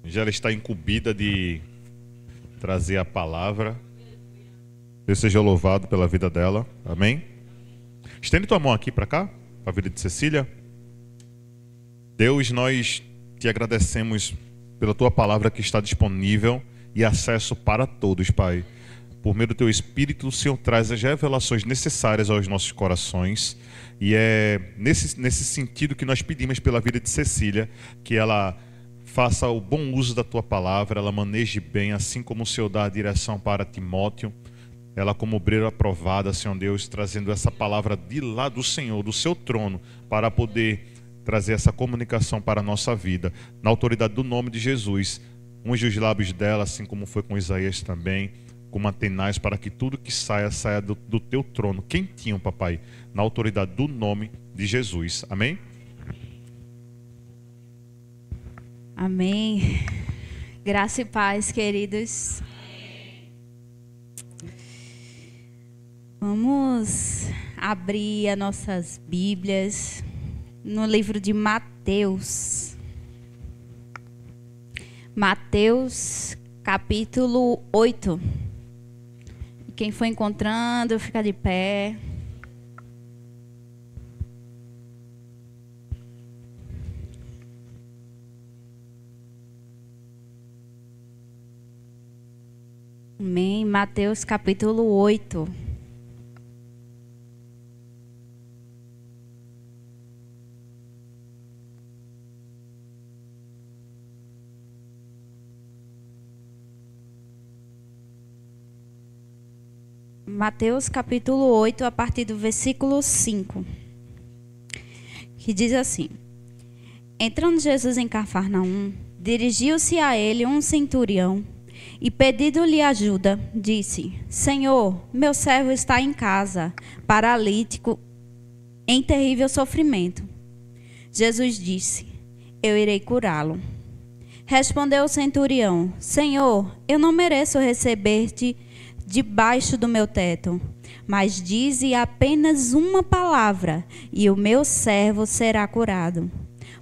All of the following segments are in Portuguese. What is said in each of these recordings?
Já ela está incumbida de trazer a palavra. Deus seja louvado pela vida dela. Amém? Estende tua mão aqui para cá, para a vida de Cecília. Deus, nós te agradecemos pela tua palavra que está disponível e acesso para todos, Pai. Por meio do teu Espírito, o Senhor traz as revelações necessárias aos nossos corações. E é nesse sentido que nós pedimos pela vida de Cecília, que ela faça o bom uso da tua palavra, ela maneje bem, assim como o Senhor dá a direção para Timóteo. Ela como obreira aprovada, Senhor Deus, trazendo essa palavra de lá do Senhor, do seu trono, para poder trazer essa comunicação para a nossa vida. Na autoridade do nome de Jesus, unge os lábios dela, assim como foi com Isaías também, como Atenais, para que tudo que saia do teu trono, quentinho, papai, na autoridade do nome de Jesus. Amém? Amém. Graça e paz, queridos. Vamos abrir as nossas Bíblias no livro de Mateus. Mateus, capítulo 8. Quem for encontrando, fica de pé. Amém. Mateus, capítulo 8. Mateus capítulo 8, a partir do versículo 5, que diz assim: Entrando Jesus em Cafarnaum, dirigiu-se a ele um centurião e, pedindo-lhe ajuda, disse: Senhor, meu servo está em casa, paralítico, em terrível sofrimento. Jesus disse: Eu irei curá-lo. Respondeu o centurião: Senhor, eu não mereço receber-te debaixo do meu teto, mas dize apenas uma palavra e o meu servo será curado.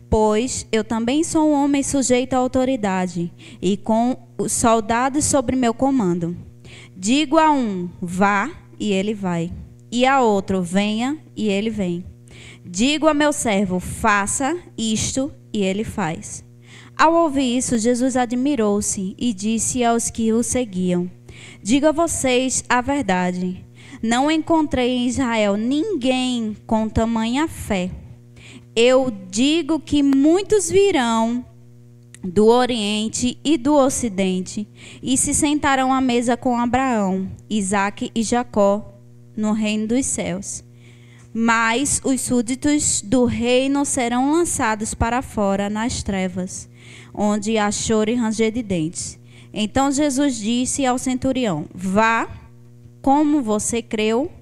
Pois eu também sou um homem sujeito à autoridade e com os soldados sobre meu comando. Digo a um, vá, e ele vai, e a outro, venha, e ele vem. Digo a meu servo, faça isto, e ele faz. Ao ouvir isso, Jesus admirou-se e disse aos que o seguiam: Digo a vocês a verdade, não encontrei em Israel ninguém com tamanha fé. Eu digo que muitos virão do Oriente e do Ocidente e se sentarão à mesa com Abraão, Isaque e Jacó no reino dos céus. Mas os súditos do reino serão lançados para fora nas trevas, onde há choro e ranger de dentes. Então Jesus disse ao centurião: Vá, como você creu,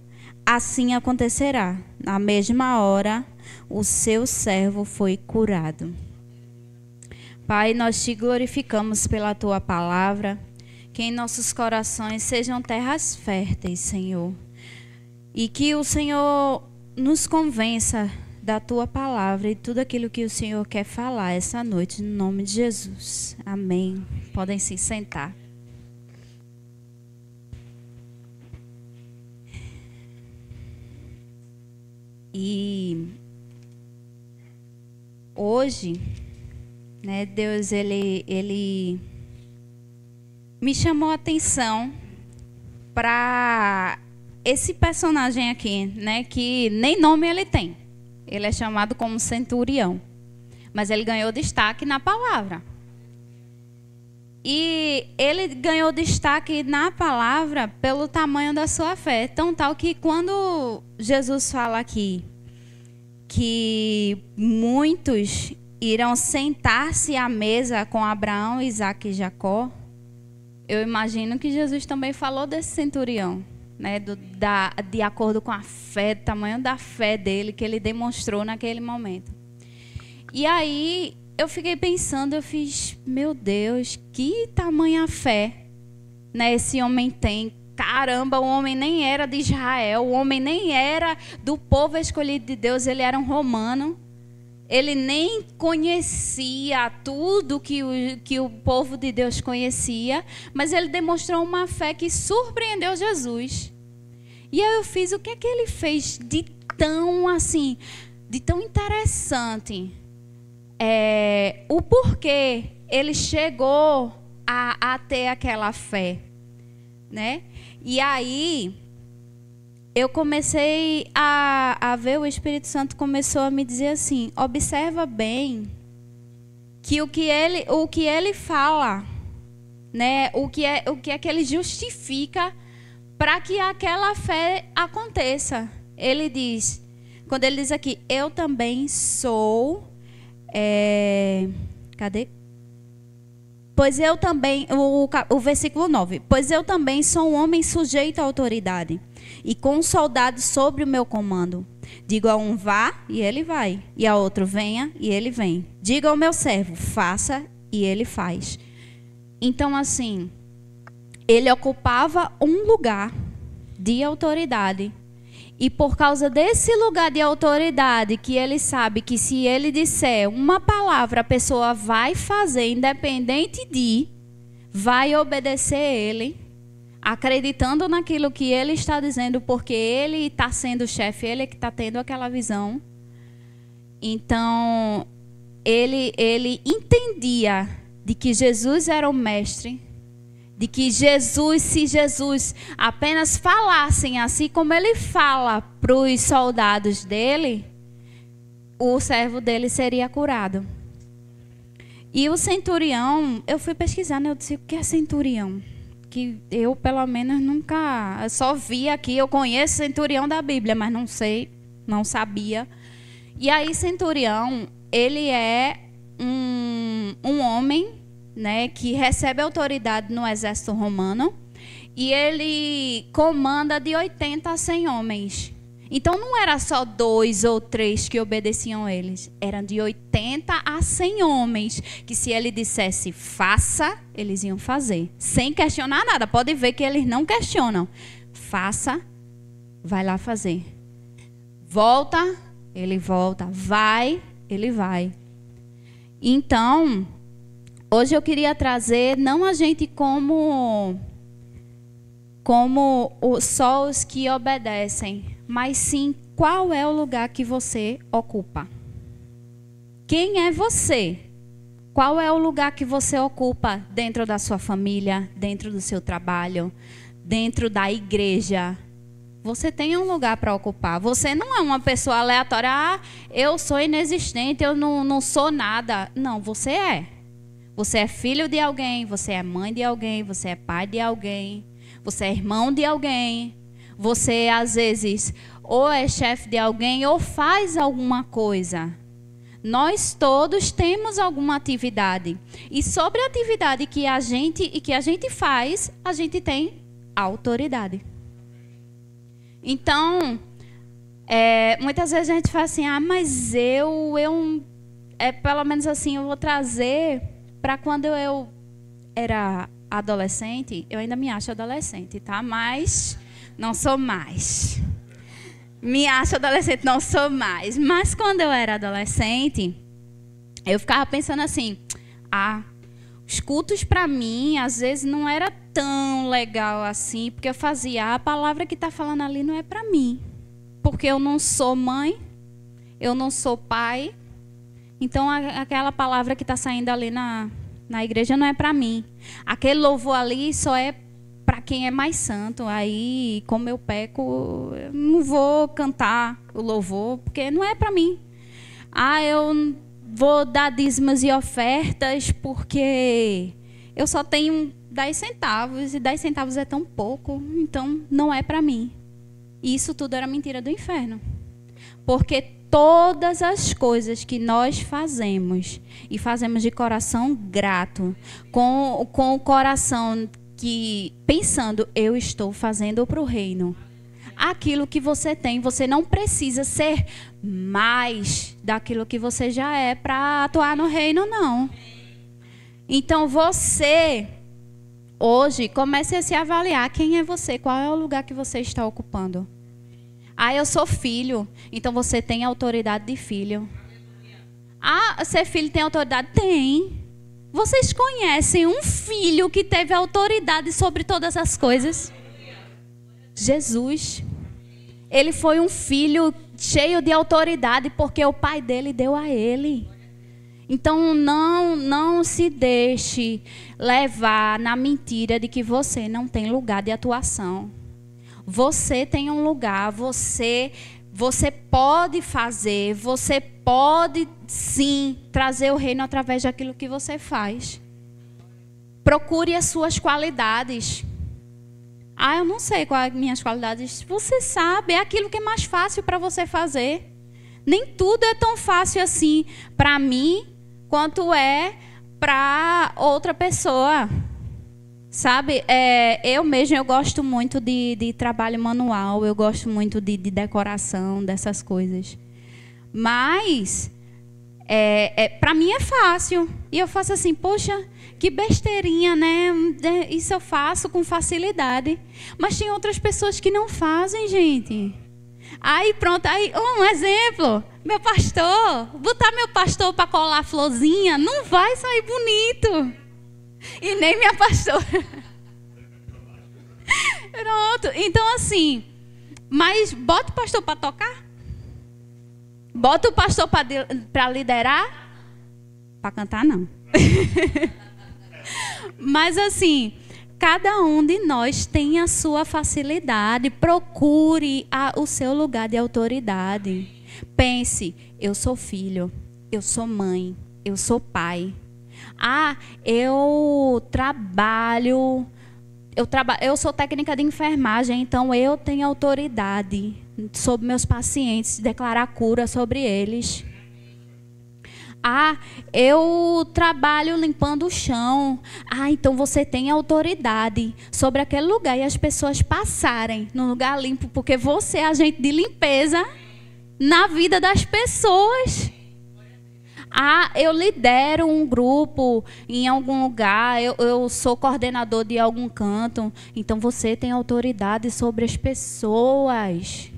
assim acontecerá. Na mesma hora, o seu servo foi curado. Pai, nós te glorificamos pela tua palavra, que em nossos corações sejam terras férteis, Senhor. E que o Senhor nos convença da tua palavra e tudo aquilo que o Senhor quer falar essa noite, no nome de Jesus. Amém. Podem se sentar. E hoje, né, Deus ele me chamou a atenção para esse personagem aqui, né, que nem nome ele tem. Ele é chamado como centurião, mas ele ganhou destaque na palavra. E ele ganhou destaque na palavra pelo tamanho da sua fé. Tão tal que quando Jesus fala aqui que muitos irão sentar-se à mesa com Abraão, Isaque e Jacó, eu imagino que Jesus também falou desse centurião, né, de acordo com a fé, o tamanho da fé dele que ele demonstrou naquele momento. E aí eu fiquei pensando, eu fiz, meu Deus, que tamanha fé, né, esse homem tem. Caramba, o homem nem era de Israel, o homem nem era do povo escolhido de Deus, ele era um romano. Ele nem conhecia tudo que o povo de Deus conhecia, mas ele demonstrou uma fé que surpreendeu Jesus. E aí eu fiz, o que é que ele fez de tão assim, de tão interessante? O porquê ele chegou a ter aquela fé, né? E aí eu comecei a ver, o Espírito Santo começou a me dizer assim: observa bem que o que ele fala, né? O que é que ele justifica para que aquela fé aconteça. Ele diz, quando ele diz aqui, eu também sou, cadê? Pois eu também, o versículo 9, pois eu também sou um homem sujeito à autoridade, e com um soldado sobre o meu comando. Digo a um, vá, e ele vai. E a outro, venha, e ele vem. Digo ao meu servo, faça, e ele faz. Então, assim, ele ocupava um lugar de autoridade. E por causa desse lugar de autoridade, que ele sabe que se ele disser uma palavra, a pessoa vai fazer, independente de, vai obedecer ele, acreditando naquilo que ele está dizendo, porque ele está sendo o chefe, ele é que está tendo aquela visão. Então, ele entendia de que Jesus era o mestre, de que se Jesus apenas falassem assim como ele fala para os soldados dele, o servo dele seria curado. E o centurião, eu fui pesquisar, né? Eu disse, o que é centurião? Que eu, pelo menos, nunca... Eu só vi aqui, eu conheço centurião da Bíblia, mas não sei, não sabia. E aí, centurião, ele é um homem, né, que recebe autoridade no exército romano, e ele comanda de 80 a 100 homens. Então não era só 2 ou 3 que obedeciam eles, eram de 80 a 100 homens, que se ele dissesse faça, eles iam fazer, sem questionar nada. Pode ver que eles não questionam. Faça, vai lá fazer. Volta, ele volta. Vai, ele vai. Então, hoje eu queria trazer não a gente como só os que obedecem, mas sim qual é o lugar que você ocupa. Quem é você? Qual é o lugar que você ocupa dentro da sua família, dentro do seu trabalho, dentro da igreja? Você tem um lugar para ocupar. Você não é uma pessoa aleatória. Ah, eu sou inexistente, eu não sou nada. Não, você é. Você é filho de alguém, você é mãe de alguém, você é pai de alguém, você é irmão de alguém. Você, às vezes, ou é chefe de alguém ou faz alguma coisa. Nós todos temos alguma atividade. E sobre a atividade que a gente faz, a gente tem autoridade. Então, muitas vezes a gente fala assim, mas pelo menos assim, eu vou trazer para quando eu era adolescente. Eu ainda me acho adolescente, tá? Mas não sou mais. Me acho adolescente, não sou mais. Mas quando eu era adolescente, eu ficava pensando assim, os cultos para mim, às vezes, não era tão legal assim, porque eu fazia, a palavra que está falando ali não é para mim. Porque eu não sou mãe, eu não sou pai, então aquela palavra que está saindo ali na igreja não é para mim. Aquele louvor ali só é para quem é mais santo. Aí, como eu peco, eu não vou cantar o louvor, porque não é para mim. Eu vou dar dízimos e ofertas porque eu só tenho 10 centavos, e 10 centavos é tão pouco, então não é para mim. E isso tudo era mentira do inferno. Porque todas as coisas que nós fazemos, e fazemos de coração grato, com o coração que, pensando, eu estou fazendo para o reino. Aquilo que você tem, você não precisa ser mais daquilo que você já é para atuar no reino, não. Então você, hoje, comece a se avaliar quem é você, qual é o lugar que você está ocupando. Eu sou filho, então você tem autoridade de filho. Ah, ser filho tem autoridade? Tem. Vocês conhecem um filho que teve autoridade sobre todas as coisas? Jesus. Ele foi um filho cheio de autoridade porque o pai dele deu a ele. Então não se deixe levar na mentira de que você não tem lugar de atuação. Você tem um lugar, você pode fazer, você pode sim trazer o reino através daquilo que você faz. Procure as suas qualidades. Ah, eu não sei quais as minhas qualidades. Você sabe, é aquilo que é mais fácil para você fazer. Nem tudo é tão fácil assim para mim quanto é para outra pessoa. Sabe, eu mesma eu gosto muito de trabalho manual, eu gosto muito de decoração, dessas coisas. Mas, para mim é fácil. E eu faço assim, poxa, que besteirinha, né? Isso eu faço com facilidade. Mas tem outras pessoas que não fazem, gente. Aí pronto, aí um exemplo, meu pastor, botar meu pastor para colar florzinha, não vai sair bonito. E nem minha pastora. Pronto, então assim, mas bota o pastor para tocar? Bota o pastor para liderar? Para cantar não. Mas assim, cada um de nós tem a sua facilidade. Procure o seu lugar de autoridade. Pense, eu sou filho, eu sou mãe, eu sou pai. Ah, eu sou técnica de enfermagem, então eu tenho autoridade sobre meus pacientes, declarar cura sobre eles. Ah, eu trabalho limpando o chão. Ah, então você tem autoridade sobre aquele lugar e as pessoas passarem no lugar limpo, porque você é agente de limpeza na vida das pessoas. Ah, eu lidero um grupo em algum lugar, eu sou coordenador de algum canto, então você tem autoridade sobre as pessoas.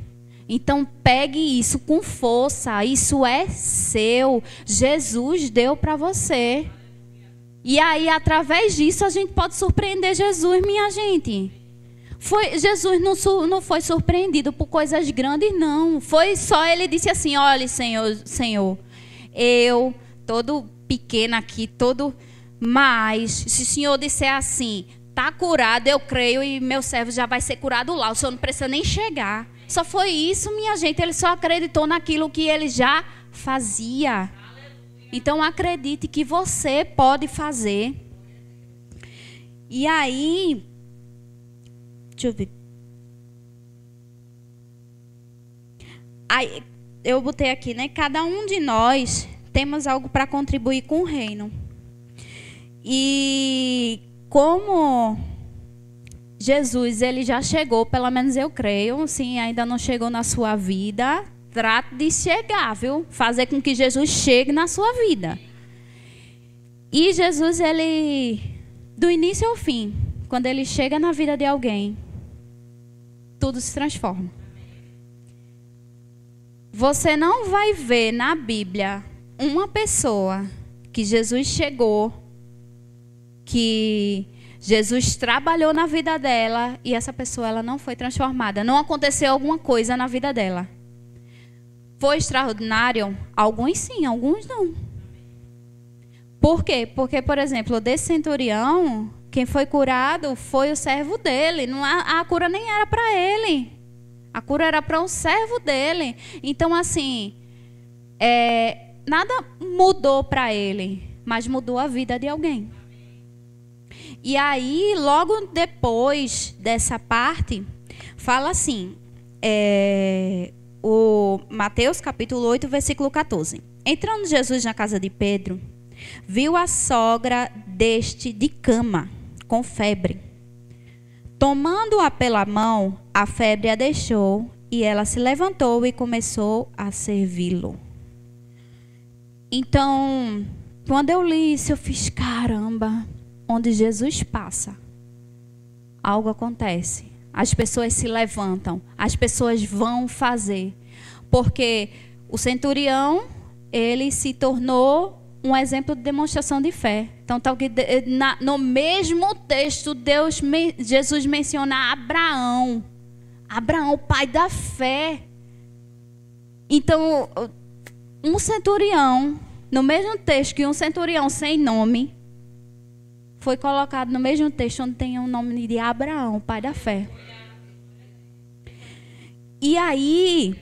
Então pegue isso com força, isso é seu, Jesus deu para você. E aí através disso a gente pode surpreender Jesus, minha gente. Jesus não foi surpreendido por coisas grandes, não. Foi só, ele disse assim, olha Senhor, eu, todo pequeno aqui, mas se o Senhor disser assim, está curado, eu creio e meu servo já vai ser curado lá, o Senhor não precisa nem chegar. Só foi isso, minha gente, ele só acreditou naquilo que ele já fazia. Então acredite que você pode fazer. E aí, deixa eu ver. Aí, eu botei aqui, né? Cada um de nós temos algo para contribuir com o reino. E como Jesus, ele já chegou, pelo menos eu creio, sim, ainda não chegou na sua vida, trate de chegar, viu? Fazer com que Jesus chegue na sua vida. E Jesus, ele, do início ao fim, quando ele chega na vida de alguém, tudo se transforma. Você não vai ver na Bíblia uma pessoa que Jesus chegou, que Jesus trabalhou na vida dela e essa pessoa ela não foi transformada. Não aconteceu alguma coisa na vida dela. Foi extraordinário? Alguns sim, alguns não. Por quê? Porque, por exemplo, desse centurião, quem foi curado foi o servo dele. A cura nem era para ele. A cura era para um servo dele. Então, assim, nada mudou para ele, mas mudou a vida de alguém. E aí, logo depois dessa parte, fala assim, o Mateus capítulo 8, versículo 14. Entrando Jesus na casa de Pedro, viu a sogra deste de cama, com febre. Tomando-a pela mão, a febre a deixou e ela se levantou e começou a servi-lo. Então, quando eu li isso, eu fiz, caramba, onde Jesus passa, algo acontece. As pessoas se levantam, as pessoas vão fazer. Porque o centurião ele se tornou um exemplo de demonstração de fé. Então, no mesmo texto, Jesus menciona Abraão. Abraão, pai da fé. Então, um centurião, no mesmo texto que um centurião sem nome, foi colocado no mesmo texto onde tem o nome de Abraão, pai da fé. E aí,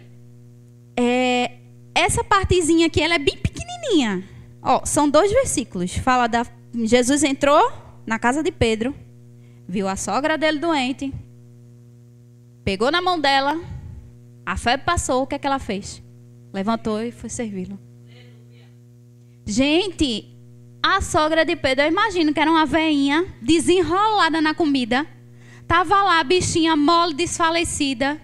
essa partezinha aqui, ela é bem pequenininha. Ó, são 2 versículos. Fala Jesus entrou na casa de Pedro, viu a sogra dele doente, pegou na mão dela, a febre passou, o que é que ela fez? Levantou e foi servi-lo. Gente, a sogra de Pedro, eu imagino que era uma veinha desenrolada na comida. Tava lá, a bichinha mole, desfalecida.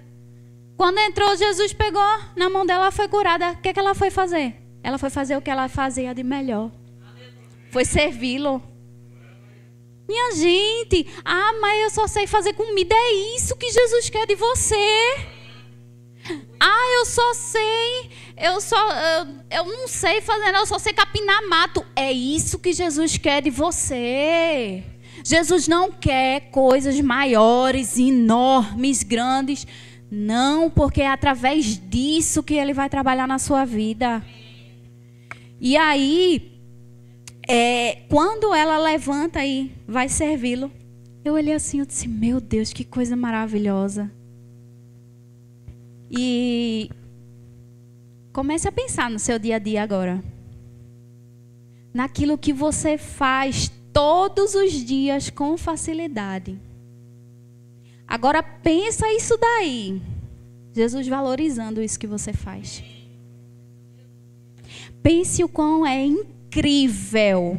Quando entrou, Jesus pegou na mão dela, foi curada. O que é que ela foi fazer? Ela foi fazer o que ela fazia de melhor. Foi servi-lo. Minha gente, mas eu só sei fazer comida. É isso que Jesus quer de você. Eu só sei, eu não sei fazer, eu só sei capinar mato. É isso que Jesus quer de você. Jesus não quer coisas maiores, enormes, grandes. Não, porque é através disso que Ele vai trabalhar na sua vida. E aí, quando ela levanta e vai servi-lo, eu olhei assim, eu disse, meu Deus, que coisa maravilhosa. E comece a pensar no seu dia a dia agora. Naquilo que você faz todos os dias com facilidade. Agora pensa isso daí. Jesus valorizando isso que você faz. Pense o quão é incrível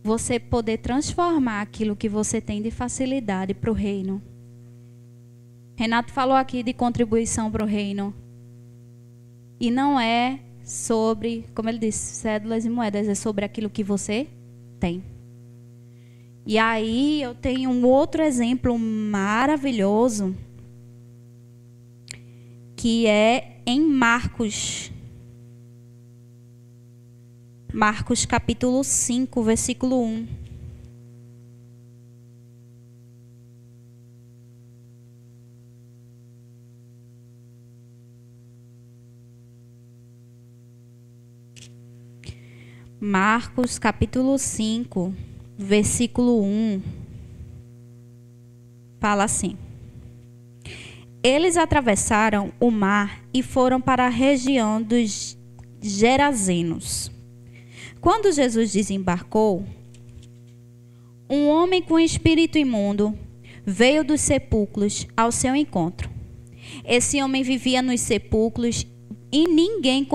você poder transformar aquilo que você tem de facilidade para o reino. Renato falou aqui de contribuição para o reino. E não é sobre, como ele disse, cédulas e moedas. É sobre aquilo que você tem. E aí eu tenho um outro exemplo maravilhoso. Que é em Marcos. Marcos capítulo 5, versículo 1. Marcos capítulo 5, versículo 1. Fala assim. Eles atravessaram o mar e foram para a região dos Gerazenos. Quando Jesus desembarcou, um homem com espírito imundo veio dos sepulcros ao seu encontro. Esse homem vivia nos sepulcros e ninguém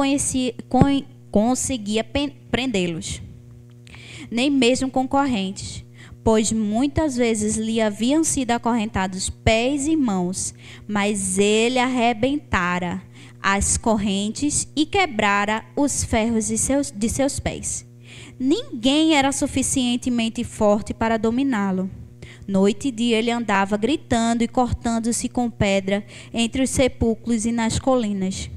conseguia prendê-los, nem mesmo com correntes, pois muitas vezes lhe haviam sido acorrentados pés e mãos, mas ele arrebentara as correntes e quebrara os ferros de seus pés. Ninguém era suficientemente forte para dominá-lo. Noite e dia ele andava gritando e cortando-se com pedra entre os sepulcros e nas colinas.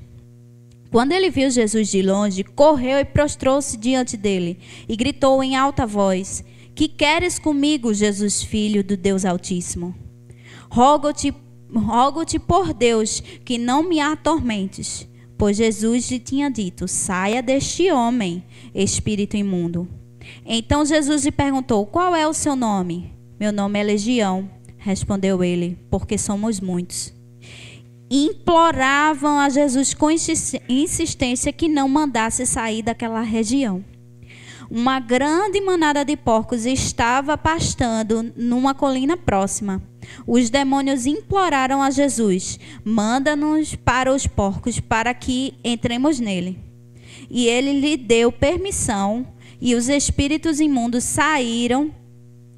Quando ele viu Jesus de longe, correu e prostrou-se diante dele e gritou em alta voz: Que queres comigo, Jesus, filho do Deus Altíssimo? Rogo-te por Deus que não me atormentes. Pois Jesus lhe tinha dito: Saia deste homem, espírito imundo. Então Jesus lhe perguntou: Qual é o seu nome? Meu nome é Legião, respondeu ele, porque somos muitos. Imploravam a Jesus com insistência que não mandasse sair daquela região. Uma grande manada de porcos estava pastando numa colina próxima. Os demônios imploraram a Jesus: Manda-nos para os porcos para que entremos nele. E ele lhe deu permissão, e os espíritos imundos saíram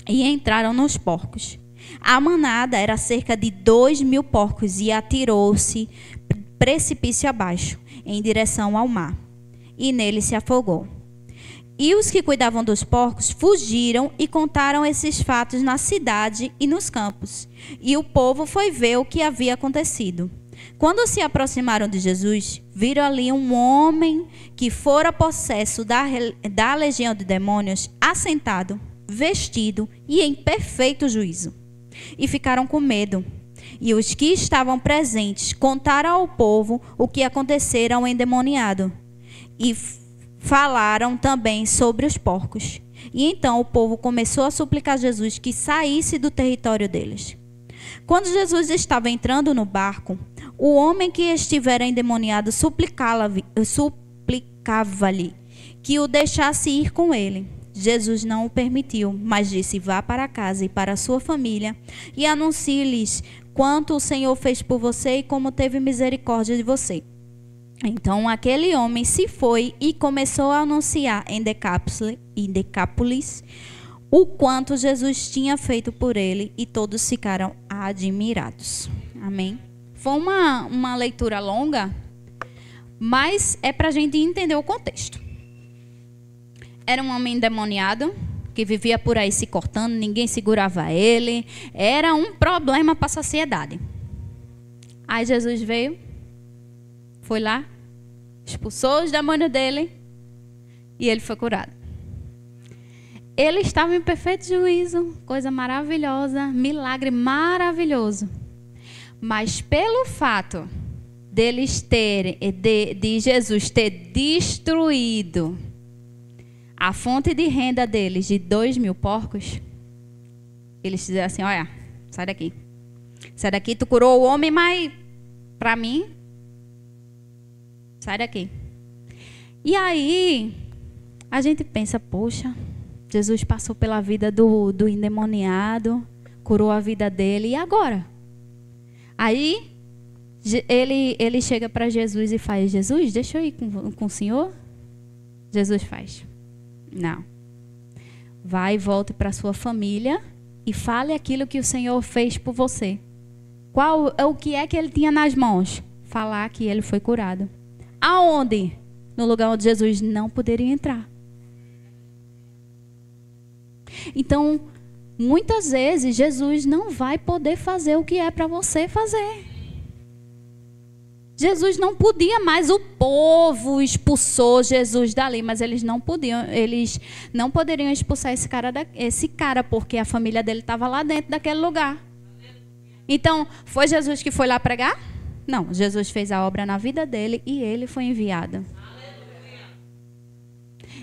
e entraram nos porcos. A manada era cerca de 2.000 porcos e atirou-se precipício abaixo, em direção ao mar, e nele se afogou. E os que cuidavam dos porcos fugiram e contaram esses fatos na cidade e nos campos. E o povo foi ver o que havia acontecido. Quando se aproximaram de Jesus, viram ali um homem que fora possesso da legião de demônios, assentado, vestido e em perfeito juízo. E ficaram com medo. E os que estavam presentes contaram ao povo o que acontecera ao endemoniado. E falaram também sobre os porcos. E então o povo começou a suplicar a Jesus que saísse do território deles. Quando Jesus estava entrando no barco, o homem que estivera endemoniado suplicava-lhe que o deixasse ir com ele. Jesus não o permitiu, mas disse: vá para casa e para a sua família e anuncie-lhes quanto o Senhor fez por você e como teve misericórdia de você. Então aquele homem se foi e começou a anunciar em Decápolis o quanto Jesus tinha feito por ele, e todos ficaram admirados. Amém? Foi uma leitura longa, mas é para a gente entender o contexto. Era um homem endemoniado, que vivia por aí se cortando, ninguém segurava ele. Era um problema para a sociedade. Aí Jesus veio, foi lá, expulsou os demônios dele e ele foi curado. Ele estava em perfeito juízo, coisa maravilhosa, milagre maravilhoso. Mas pelo fato de Jesus ter destruído a fonte de renda deles de 2.000 porcos, eles disseram assim: olha, sai daqui. Sai daqui, tu curou o homem, mas para mim, sai daqui. E aí, a gente pensa, poxa, Jesus passou pela vida do endemoniado, curou a vida dele, e agora? Aí, ele chega para Jesus e faz: Jesus, deixa eu ir com o senhor? Jesus faz: não. Vai e volte para sua família e fale aquilo que o Senhor fez por você. O que é que ele tinha nas mãos? Falar que ele foi curado. Aonde? No lugar onde Jesus não poderia entrar. Então, muitas vezes, Jesus não vai poder fazer o que é para você fazer. Jesus não podia mais, o povo expulsou Jesus dali, mas eles não poderiam expulsar esse cara, porque a família dele estava lá dentro daquele lugar. Então, foi Jesus que foi lá pregar? Não, Jesus fez a obra na vida dele e ele foi enviado.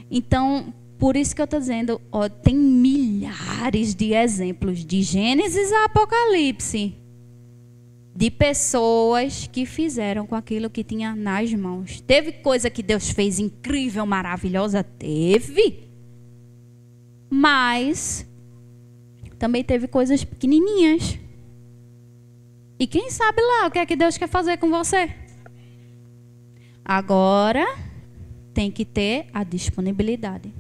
Então, por isso que eu estou dizendo, tem milhares de exemplos de Gênesis a Apocalipse, de pessoas que fizeram com aquilo que tinha nas mãos. Teve coisa que Deus fez incrível, maravilhosa? Teve. Mas também teve coisas pequenininhas. E quem sabe lá o que é que Deus quer fazer com você? Agora tem que ter a disponibilidade.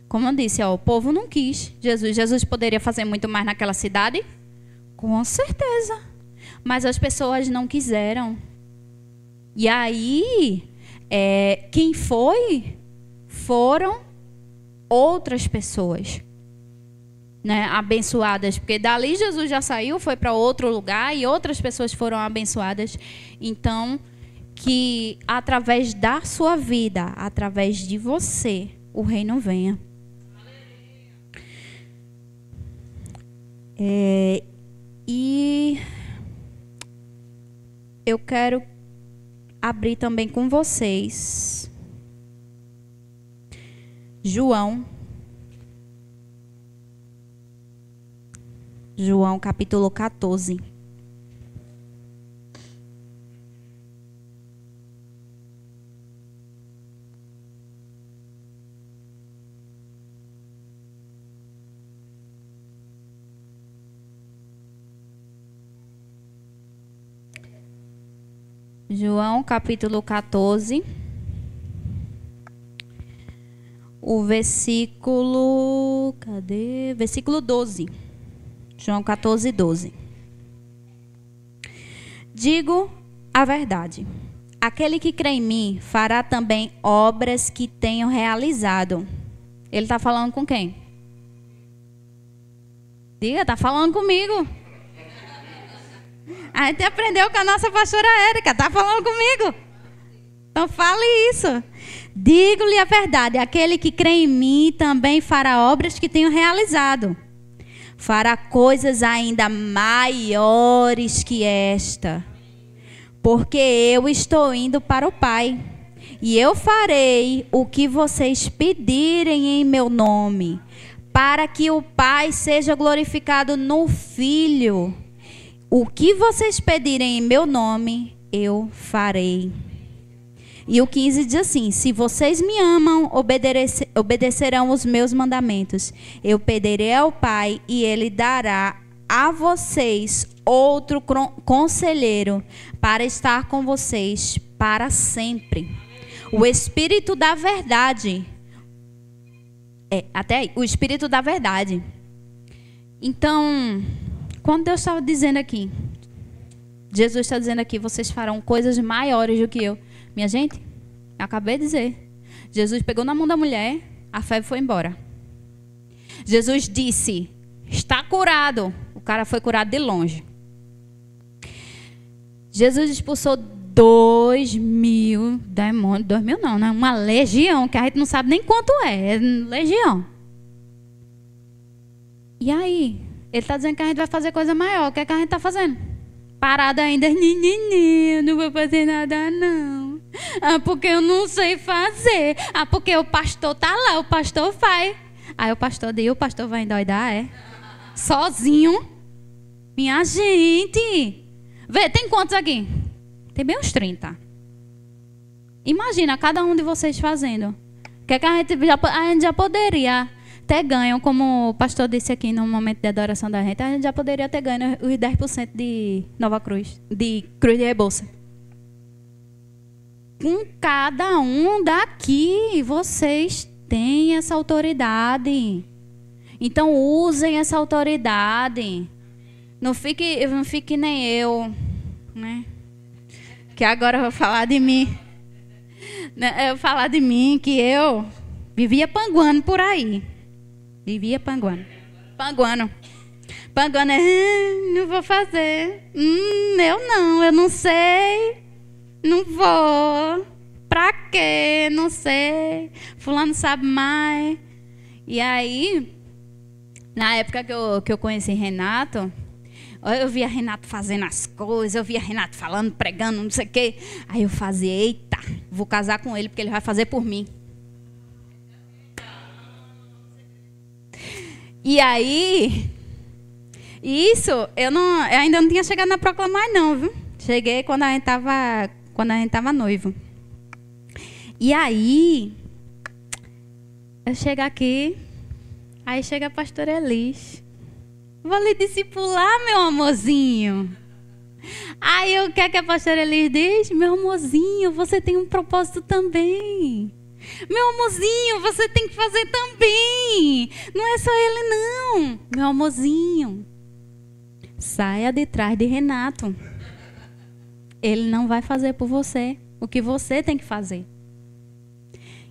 Como eu disse, o povo não quis Jesus. Jesus poderia fazer muito mais naquela cidade? Com certeza. Mas as pessoas não quiseram. E aí, quem foi? Foram outras pessoas, né, abençoadas. Porque dali Jesus já saiu, foi para outro lugar e outras pessoas foram abençoadas. Então, que através da sua vida, através de você, o reino venha. E eu quero abrir também com vocês João capítulo 14. João capítulo 14, o versículo, versículo 12. João 14, 12. Digo a verdade, aquele que crê em mim fará também obras que tenho realizado. Ele está falando com quem? Diga, está falando comigo. A gente aprendeu com a nossa pastora Érica. Tá falando comigo? Então fale isso. Digo-lhe a verdade. Aquele que crê em mim também fará obras que tenho realizado. Fará coisas ainda maiores que esta. Porque eu estou indo para o Pai. E eu farei o que vocês pedirem em meu nome, para que o Pai seja glorificado no Filho. O que vocês pedirem em meu nome, eu farei. E o 15 diz assim: se vocês me amam, obedecerão os meus mandamentos. Eu pedirei ao Pai e Ele dará a vocês outro conselheiro para estar com vocês para sempre. O Espírito da verdade. Até aí, o Espírito da verdade. Então, quando Deus estava dizendo aqui, Jesus está dizendo aqui, vocês farão coisas maiores do que eu. Minha gente, eu acabei de dizer. Jesus pegou na mão da mulher, a febre foi embora. Jesus disse, está curado. O cara foi curado de longe. Jesus expulsou 2.000 demônios. 2.000 não, né? Uma legião, que a gente não sabe nem quanto é legião. E aí? Ele está dizendo que a gente vai fazer coisa maior. O que é que a gente está fazendo? Parada ainda. Eu não vou fazer nada, não. Porque eu não sei fazer. Porque o pastor está lá, o pastor faz. Aí o pastor diz, o pastor vai endoidar, é? Sozinho? Minha gente. Vê, tem quantos aqui? Tem bem uns 30. Imagina cada um de vocês fazendo. O que é que a gente já poderia ter ganho, como o pastor disse aqui no momento de adoração da gente, a gente já poderia ter ganho os 10% de Nova Cruz, de Cruz de Rebouça. Com cada um daqui, vocês têm essa autoridade. Então usem essa autoridade. Não fique nem eu, né? Que agora eu vou falar de mim. Eu vou falar de mim, que eu vivia panguando por aí. Vivia panguando. Panguando, não vou fazer. Eu não sei. Não vou. Pra quê? Não sei. Fulano sabe mais. E aí, na época que eu conheci Renato, eu via Renato fazendo as coisas, eu via Renato falando, pregando, não sei o quê. Aí eu fazia, eita, vou casar com ele porque ele vai fazer por mim. E aí, isso, eu ainda não tinha chegado na Proclamar não, viu? Cheguei quando a gente tava noivo. E aí, eu chego aqui, aí chega a pastora Elis. Vou lhe discipular, meu amorzinho. Aí o que é que a pastora Elis diz? Meu amorzinho, você tem um propósito também. Meu amorzinho, você tem que fazer também. Não é só ele, não. Meu amorzinho, saia de trás de Renato. Ele não vai fazer por você o que você tem que fazer.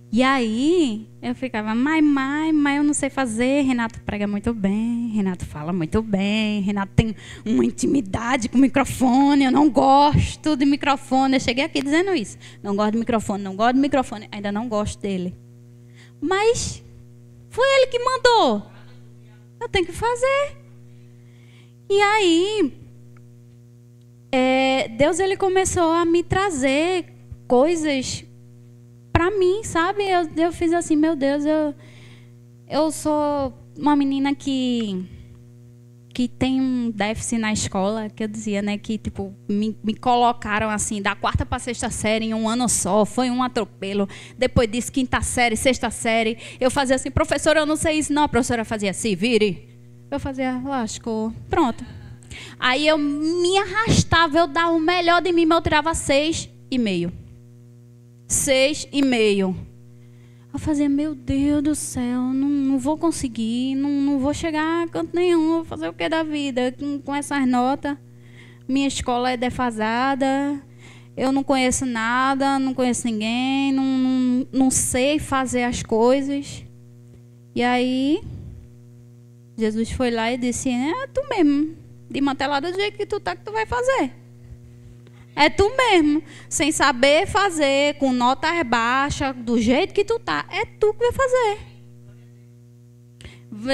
E aí, eu ficava, mas eu não sei fazer. Renato prega muito bem, Renato fala muito bem, Renato tem uma intimidade com o microfone, eu não gosto de microfone. Eu cheguei aqui dizendo isso. Não gosto de microfone, ainda não gosto dele. Mas foi ele que mandou. Eu tenho que fazer. E aí, Deus ele começou a me trazer coisas para mim, sabe? Eu fiz assim, meu Deus, eu sou uma menina que tem um déficit na escola, que eu dizia, né, que tipo me colocaram assim, da 4ª para 6ª série em um ano só, foi um atropelo. Depois disso, 5ª série, 6ª série, eu fazia assim, professora, eu não sei isso não, a professora fazia assim, vire. Eu fazia, lascou, pronto. Aí eu me arrastava, eu dava o melhor de mim, mas eu tirava 6,5. 6,5. Eu fazia, meu Deus do céu, não vou conseguir, não vou chegar a canto nenhum, vou fazer o que da vida com essas notas? Minha escola é defasada, eu não conheço nada, não conheço ninguém, não sei fazer as coisas. E aí, Jesus foi lá e disse, tu mesmo, desmantelada do jeito que tu tá, que tu vai fazer. É tu mesmo, sem saber fazer, com notas baixas, do jeito que tu tá. É tu que vai fazer.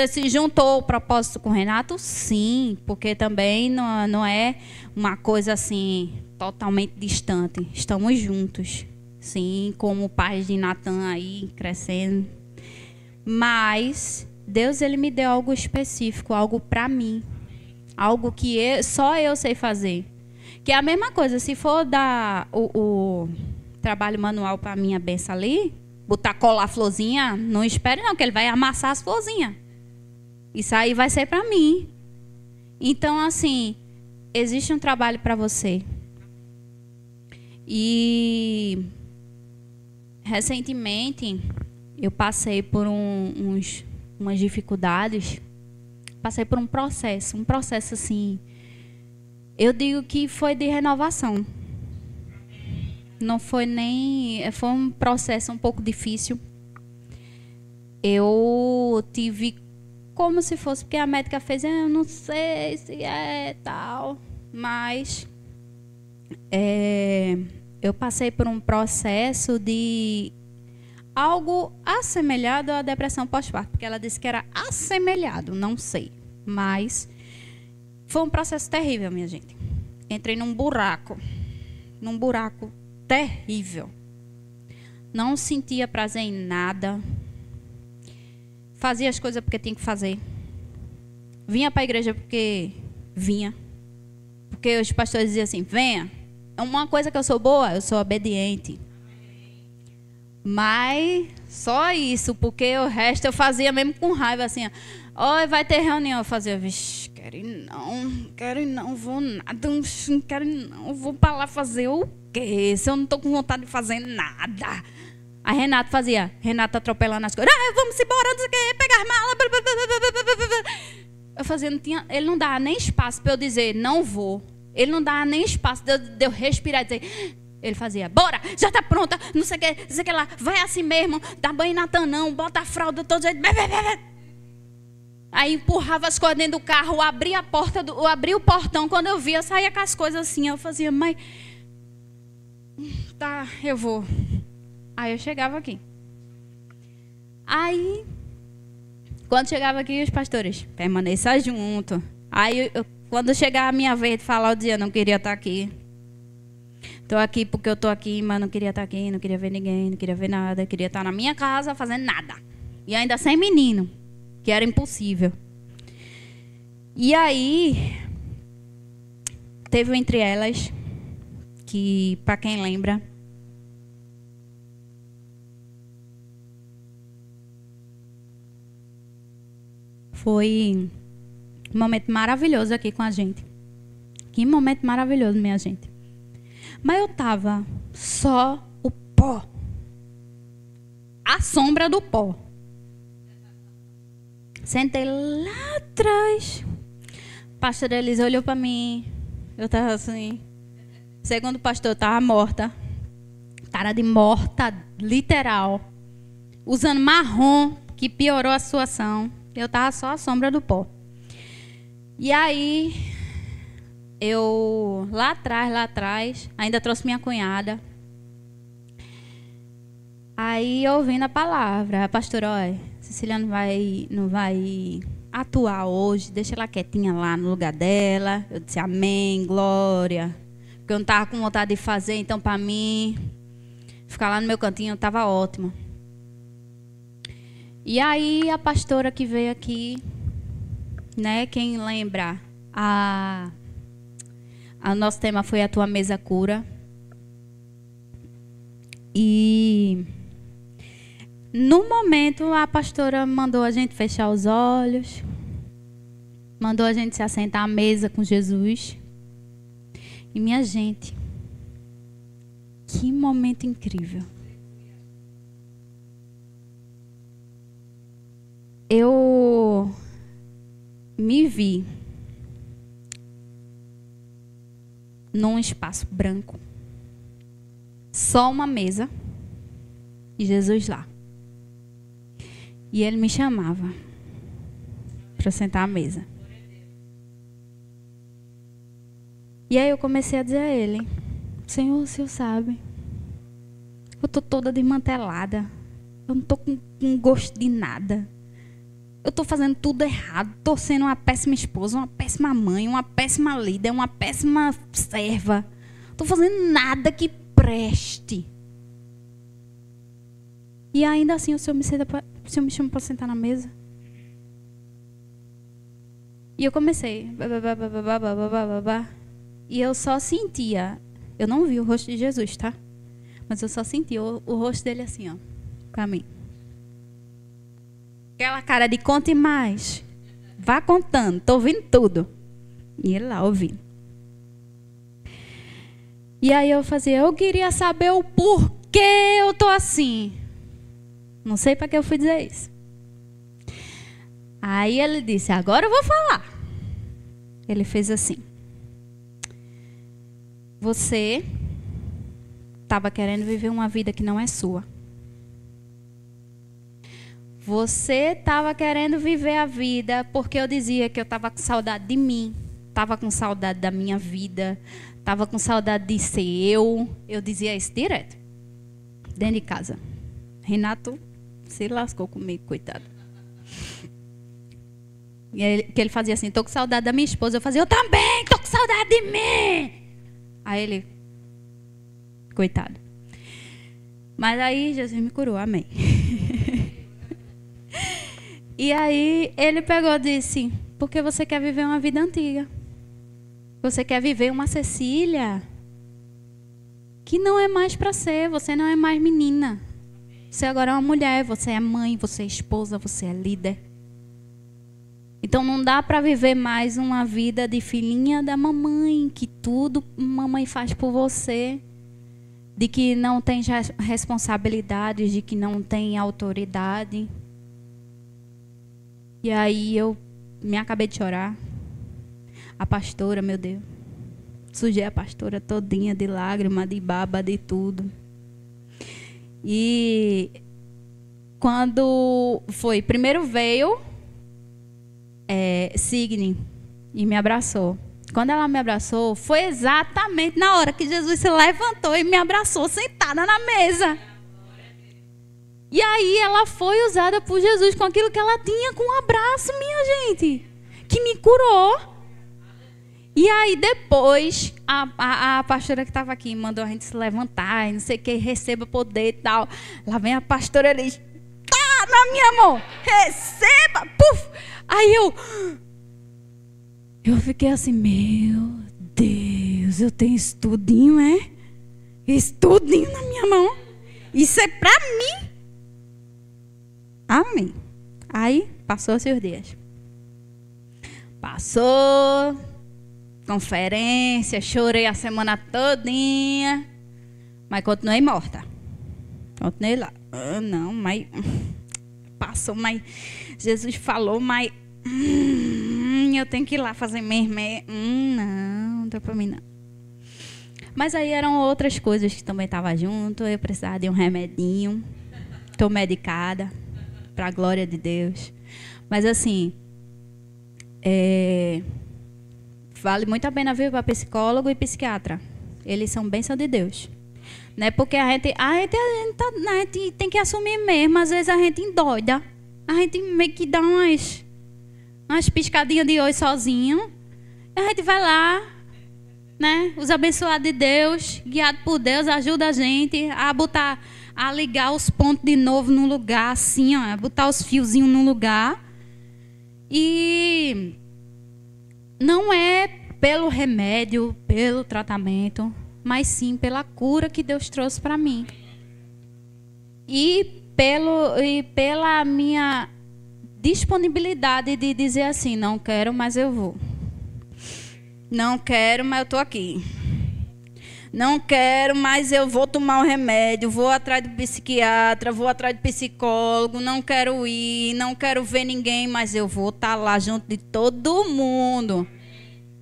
Se juntou o propósito com o Renato? Sim, porque também não é uma coisa assim totalmente distante. Estamos juntos, sim, como pais de Natan aí crescendo. Mas Deus, ele me deu algo específico, algo para mim, algo que só eu sei fazer. Que é a mesma coisa, se for dar o trabalho manual para minha benção ali, botar colar florzinha, não espere não, que ele vai amassar as florzinhas. Isso aí vai ser para mim. Então, assim, existe um trabalho para você. E recentemente eu passei por umas dificuldades, passei por um processo assim. Eu digo que foi de renovação. Não foi nem... Foi um processo um pouco difícil. Eu tive como se fosse... Porque a médica fez... Eu não sei se é tal. Mas... eu passei por um processo de... Algo assemelhado à depressão pós-parto. Porque ela disse que era assemelhado. Não sei. Mas... Foi um processo terrível, minha gente. Entrei num buraco terrível. Não sentia prazer em nada. Fazia as coisas porque tinha que fazer. Vinha para a igreja porque vinha. Porque os pastores diziam assim, venha. Uma coisa que eu sou boa, eu sou obediente. Mas só isso, porque o resto eu fazia mesmo com raiva, assim, ó, vai ter reunião, eu fazia, vixe, quero ir não, vou nada, não quero ir não, vou para lá fazer o quê? Se eu não estou com vontade de fazer nada. A Renato atropelando as coisas, vamos embora, não sei o quê, pegar as malas. Eu fazia, ele não dava nem espaço para eu dizer, não vou. Ele não dava nem espaço de eu respirar e dizer... Ele fazia, bora, já tá pronta, não sei o que lá, vai assim mesmo, dá banho em Natan não, bota a fralda, todo jeito. Aí empurrava as coisas dentro do carro, abria a porta, abria o portão, quando eu via, eu saía com as coisas assim, eu fazia, mas... Tá, eu vou. Aí eu chegava aqui. Aí, quando chegava aqui, os pastores, permaneça junto. Aí, quando chegava a minha vez de falar, eu dizia, não queria estar aqui. Estou aqui porque eu estou aqui, mas não queria estar aqui, não queria ver ninguém, não queria ver nada. Queria estar na minha casa fazendo nada. E ainda sem menino, que era impossível. E aí, teve entre elas, que, para quem lembra, foi um momento maravilhoso aqui com a gente. Que momento maravilhoso, minha gente. Mas eu tava só o pó. A sombra do pó. Sentei lá atrás. A pastora Elisa olhou para mim. Eu tava assim. Segundo o pastor, eu tava morta. Cara de morta, literal. Usando marrom, que piorou a situação. Eu tava só a sombra do pó. E aí... Eu, lá atrás, ainda trouxe minha cunhada. Aí, ouvindo a palavra, a pastora, olha, Cecília não vai atuar hoje, deixa ela quietinha lá no lugar dela. Eu disse, amém, glória. Porque eu não estava com vontade de fazer, então, para mim, ficar lá no meu cantinho estava ótimo. E aí, a pastora que veio aqui, né, quem lembra, o nosso tema foi A Tua Mesa Cura. E no momento a pastora mandou a gente fechar os olhos. Mandou a gente se assentar à mesa com Jesus. E minha gente, que momento incrível. Eu me vi num espaço branco, só uma mesa e Jesus lá. E ele me chamava para sentar à mesa. E aí eu comecei a dizer a ele: Senhor, o Senhor sabe, eu tô toda desmantelada, eu não tô com gosto de nada, eu tô fazendo tudo errado, tô sendo uma péssima esposa, uma péssima mãe, uma péssima líder, uma péssima serva, tô fazendo nada que preste. E ainda assim o Senhor me chama para sentar na mesa. E eu comecei. E eu só sentia. Eu não vi o rosto de Jesus, tá? Mas eu só sentia o rosto dele assim, ó. Pra mim. Aquela cara de conte mais. Vá contando. Tô ouvindo tudo. E ele lá ouvindo. E aí eu fazia. Eu queria saber o porquê eu tô assim. Não sei para que eu fui dizer isso. Aí ele disse: agora eu vou falar. Ele fez assim: você estava querendo viver uma vida que não é sua. Você estava querendo viver a vida porque eu dizia que eu estava com saudade de mim, estava com saudade da minha vida, estava com saudade de ser eu. Eu dizia isso direto, dentro de casa. Renato se lascou comigo, coitado. E que ele fazia assim: tô com saudade da minha esposa. Eu fazia: eu também tô com saudade de mim. Aí ele, coitado. Mas aí Jesus me curou, amém. E aí ele pegou e disse: porque você quer viver uma vida antiga. Você quer viver uma Cecília que não é mais para ser. Você não é mais menina. Você agora é uma mulher, você é mãe, você é esposa, você é líder. Então não dá para viver mais uma vida de filhinha da mamãe, que tudo mamãe faz por você, de que não tem responsabilidade, de que não tem autoridade. E aí eu me acabei de chorar. A pastora, meu Deus, sujei a pastora todinha de lágrima, de baba, de tudo. E quando foi, primeiro veio Signe e me abraçou. Quando ela me abraçou, foi exatamente na hora que Jesus se levantou e me abraçou sentada na mesa. E aí ela foi usada por Jesus com aquilo que ela tinha, com um abraço, minha gente, que me curou. E aí depois, a pastora que estava aqui mandou a gente se levantar e não sei o que, receba poder e tal. Lá vem a pastora e diz: tá na minha mão, receba, puf. Aí eu fiquei assim: meu Deus, eu tenho estudinho, é? Estudinho na minha mão. Isso é pra mim. Amém. Aí passou-se os dias. Passou conferência, chorei a semana todinha, mas continuei morta. Continuei lá. Não, mas passou, mas Jesus falou, mas eu tenho que ir lá fazer mesmo. Não dá pra mim não. Mas aí eram outras coisas que também estavam junto. Eu precisava de um remedinho. Estou medicada, para a glória de Deus. Mas assim, vale muito a pena vir para psicólogo e psiquiatra. Eles são bênção de Deus. Não é porque a gente tem que assumir mesmo. Às vezes a gente endoida. A gente meio que dá umas piscadinhas de olho sozinho. E a gente vai lá, né? Os abençoados de Deus, guiado por Deus, ajuda a gente a ligar os pontos de novo no lugar, assim, ó, botar os fiozinhos no lugar. E não é pelo remédio, pelo tratamento, mas sim pela cura que Deus trouxe para mim. E pela minha disponibilidade de dizer assim: não quero, mas eu vou. Não quero, mas eu estou aqui. Não quero, mas eu vou tomar o remédio, vou atrás do psiquiatra, vou atrás do psicólogo, não quero ir, não quero ver ninguém, mas eu vou estar lá junto de todo mundo.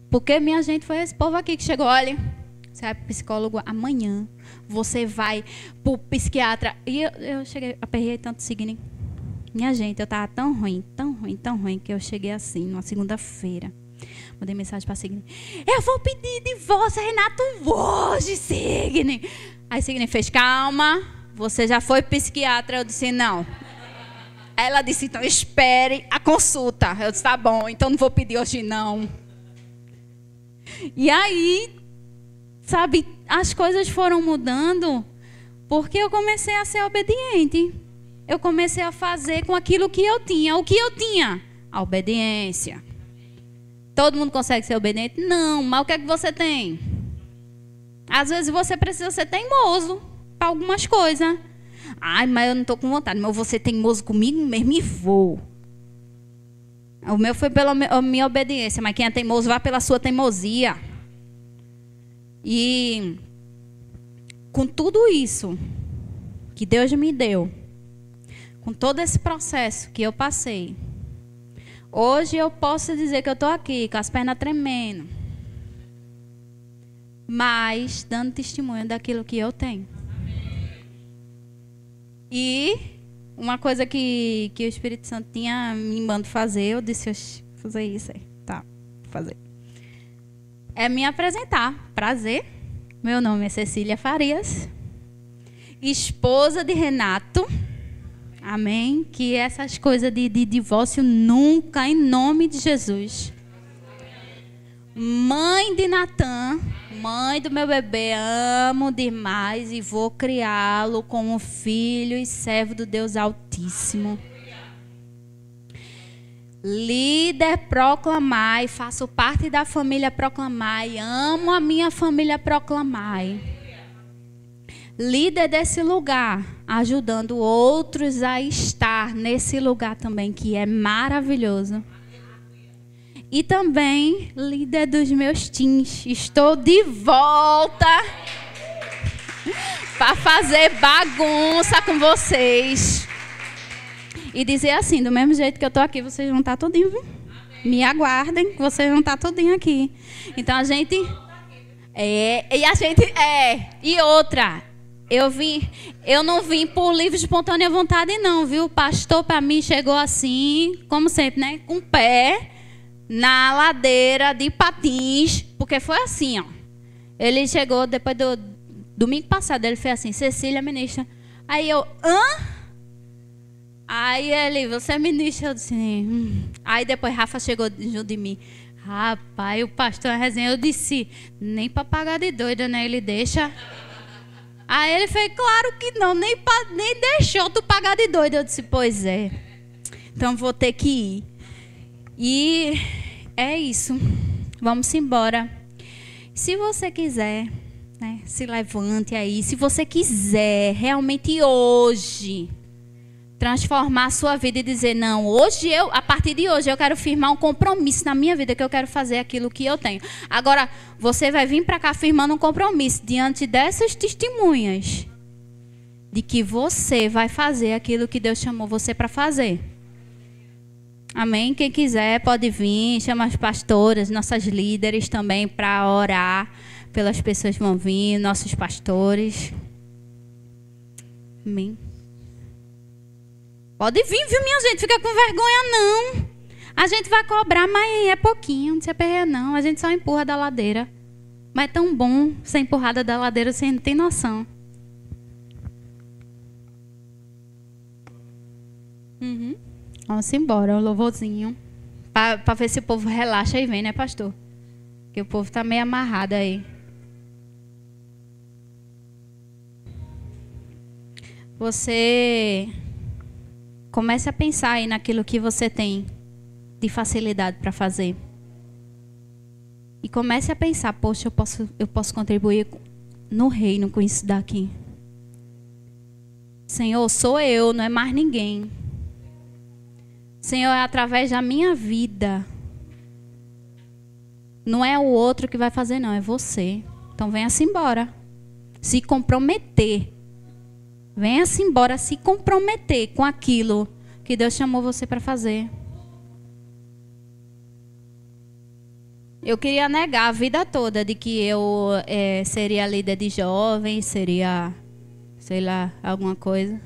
Porque, minha gente, foi esse povo aqui que chegou: olha, você vai para o psicólogo amanhã, você vai para o psiquiatra. E eu cheguei, aperrei tanto Signe. Minha gente, eu estava tão ruim, que eu cheguei assim, numa segunda-feira. Mandei mensagem para Signe. Eu vou pedir divórcio, Renato, hoje, Signe. Aí Signe fez, calma, você já foi psiquiatra? Eu disse, não. Ela disse, então espere a consulta. Eu disse, tá bom, então não vou pedir hoje não. E aí, sabe, as coisas foram mudando porque eu comecei a ser obediente. Eu comecei a fazer com aquilo que eu tinha. O que eu tinha? A obediência. Todo mundo consegue ser obediente? Não, mas o que é que você tem? Às vezes você precisa ser teimoso para algumas coisas. Ai, mas eu não estou com vontade. Mas eu vou ser teimoso comigo mesmo e vou. O meu foi pela minha obediência. Mas quem é teimoso vai pela sua teimosia. E com tudo isso que Deus me deu, com todo esse processo que eu passei, hoje eu posso dizer que eu estou aqui com as pernas tremendo, mas dando testemunho daquilo que eu tenho. E uma coisa que o Espírito Santo tinha me mandado fazer, eu disse, oxe, fazer isso aí. Tá, vou fazer. É me apresentar. Prazer. Meu nome é Cecília Farias, esposa de Renato. Amém? Que essas coisas de divórcio nunca, em nome de Jesus. Mãe de Natan, mãe do meu bebê, amo demais e vou criá-lo como filho e servo do Deus Altíssimo. Líder Proclamai, faço parte da família Proclamai, amo a minha família Proclamai. Líder desse lugar, ajudando outros a estar nesse lugar também, que é maravilhoso. E também líder dos meus teens. Estou de volta para fazer bagunça com vocês. E dizer assim, do mesmo jeito que eu estou aqui, vocês vão estar tudinho, viu? Me aguardem, que vocês vão estar tudinho aqui. Então a gente... E outra, eu não vim por livre e espontânea vontade não, viu? O pastor para mim chegou assim, como sempre, né? Com o pé na ladeira de patins, porque foi assim, ó. Ele chegou depois do domingo passado, ele fez assim, Cecília, ministra. Aí eu, hã? Aí ele, você é ministra? Eu disse, Aí depois Rafa chegou junto de mim. Rapaz, o pastor resenha. Eu disse, nem para pagar de doida, né? Ele deixa. Aí ele fez, claro que não, nem deixou tu pagar de doida. Eu disse, pois é. Então vou ter que ir. E é isso. Vamos embora. Se você quiser, né, se levante aí. Se você quiser realmente hoje transformar a sua vida e dizer, não, hoje a partir de hoje eu quero firmar um compromisso na minha vida, que eu quero fazer aquilo que eu tenho. Agora, você vai vir para cá firmando um compromisso diante dessas testemunhas de que você vai fazer aquilo que Deus chamou você para fazer. Amém? Quem quiser pode vir, chama as pastoras, nossas líderes também para orar pelas pessoas que vão vir, nossos pastores. Amém? Pode vir, viu, minha gente? Fica com vergonha, não. A gente vai cobrar, mas é pouquinho, não se aperreia, não. A gente só empurra da ladeira. Mas é tão bom ser empurrada da ladeira, você não tem noção. Vamos embora, um louvorzinho. Para ver se o povo relaxa e vem, né, pastor? Porque o povo está meio amarrado aí. Você... comece a pensar aí naquilo que você tem de facilidade para fazer. E comece a pensar, poxa, eu posso contribuir no reino com isso daqui. Senhor, sou eu, não é mais ninguém. Senhor, é através da minha vida. Não é o outro que vai fazer, não, é você. Então venha-se embora. Se comprometer. Venha-se embora se comprometer com aquilo que Deus chamou você para fazer. Eu queria negar a vida toda de que eu seria líder de jovens, seria, sei lá, alguma coisa.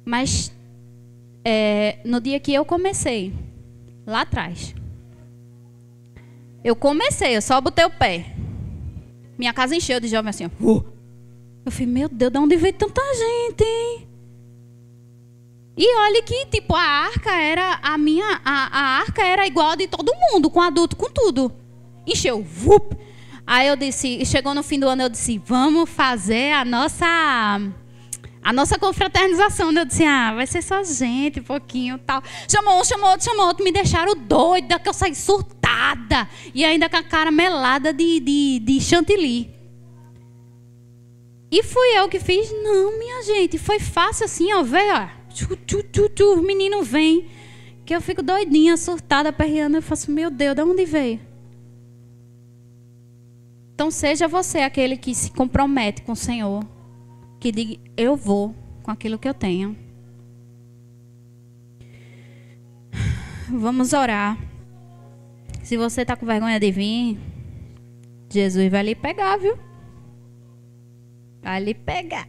Mas no dia que eu comecei, lá atrás, Eu comecei, eu só botei o pé. Minha casa encheu de jovem assim, ó. Eu falei, meu Deus, de onde veio tanta gente, hein? E olha que, tipo, a arca era a arca era igual a de todo mundo, com adulto, com tudo. Encheu. Vup. Aí eu disse, chegou no fim do ano, eu disse, vamos fazer a nossa confraternização. Eu disse, vai ser só gente, pouquinho, tal. Chamou outro, me deixaram doida, que eu saí surtada. E ainda com a cara melada de chantilly. E fui eu que fiz? Não, minha gente, foi fácil assim, ó, veio, ó. O menino vem, que eu fico doidinha, surtada, perreando. Eu faço, meu Deus, de onde veio? Então seja você aquele que se compromete com o Senhor, que diga, eu vou com aquilo que eu tenho. Vamos orar. Se você está com vergonha de vir, Jesus vai lhe pegar, viu? Vai lhe pegar.